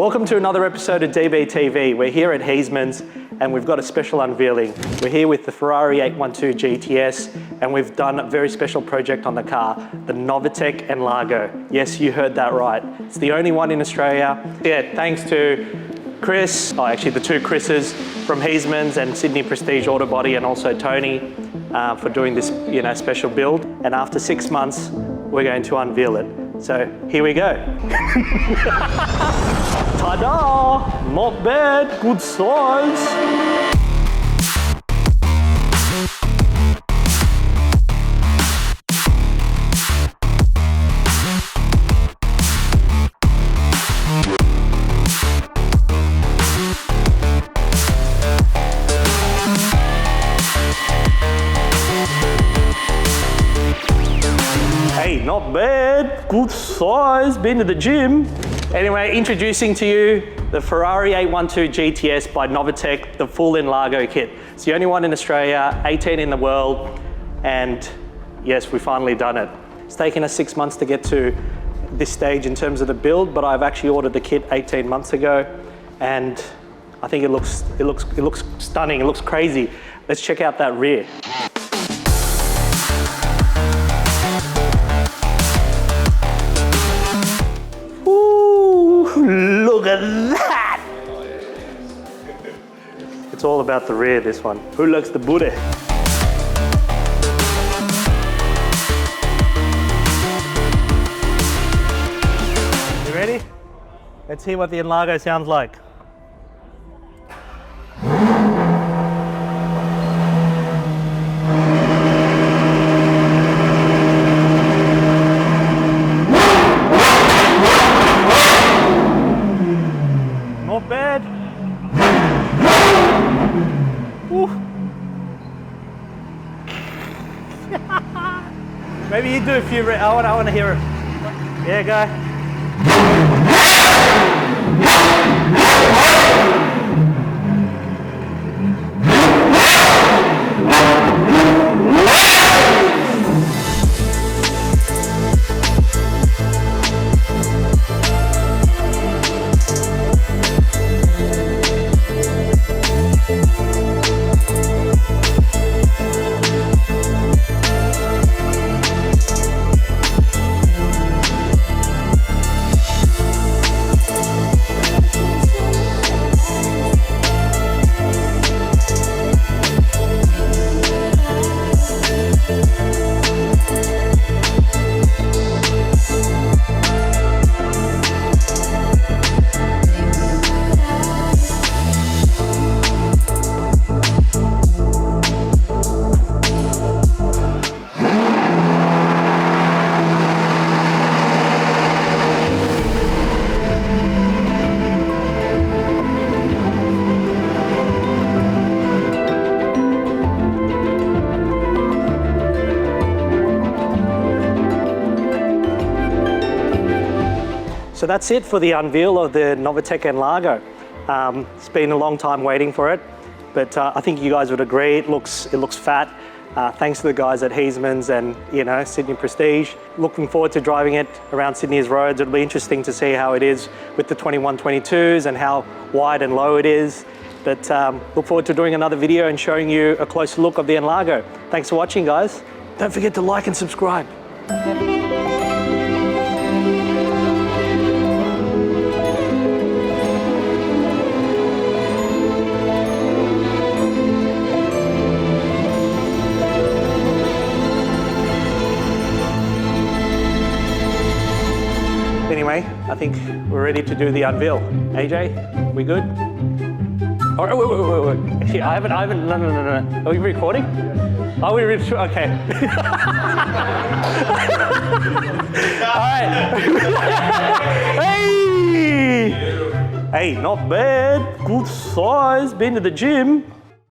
Welcome to another episode of DBTV. We're here at Heisman's and we've got a special unveiling. We're here with the Ferrari 812 GTS and we've done a very special project on the car, the Novitec N-Largo. Yes, you heard that right. It's the only one in Australia. Yeah, thanks to Chris, actually the two Chris's from Heisman's and Sydney Prestige Auto Body, and also Tony for doing this special build. And after 6 months, we're going to unveil it. So here we go. Ta-da! Not bad, good size. Hey, not bad, good size, been to the gym. Anyway, introducing to you the Ferrari 812 GTS by Novitec, the full N-Largo kit. It's the only one in Australia, 18 in the world, and yes, we've finally done it. It's taken us 6 months to get to this stage in terms of the build, but I've actually ordered the kit 18 months ago, and I think it looks stunning, it looks crazy. Let's check out that rear. Look at that! It's all about the rear, this one. Who likes the booty? You ready? Let's hear what the N-Largo sounds like. Not bad. Maybe you do a few. I want to hear it. Yeah, go. So that's it for the unveil of the Novitec N-Largo. It's been a long time waiting for it, but I think you guys would agree it looks fat. Thanks to the guys at Heisman's and Sydney Prestige. Looking forward to driving it around Sydney's roads. It'll be interesting to see how it is with the 2122s and how wide and low it is. But look forward to doing another video and showing you a closer look of the N-Largo. Thanks for watching, guys. Don't forget to like and subscribe. Anyway, I think we're ready to do the unveil. AJ, we good? Oh, wait. Actually, I haven't, no. Are we recording? Yeah. Are we okay. All right. Hey! Hey, not bad. Good size, been to the gym.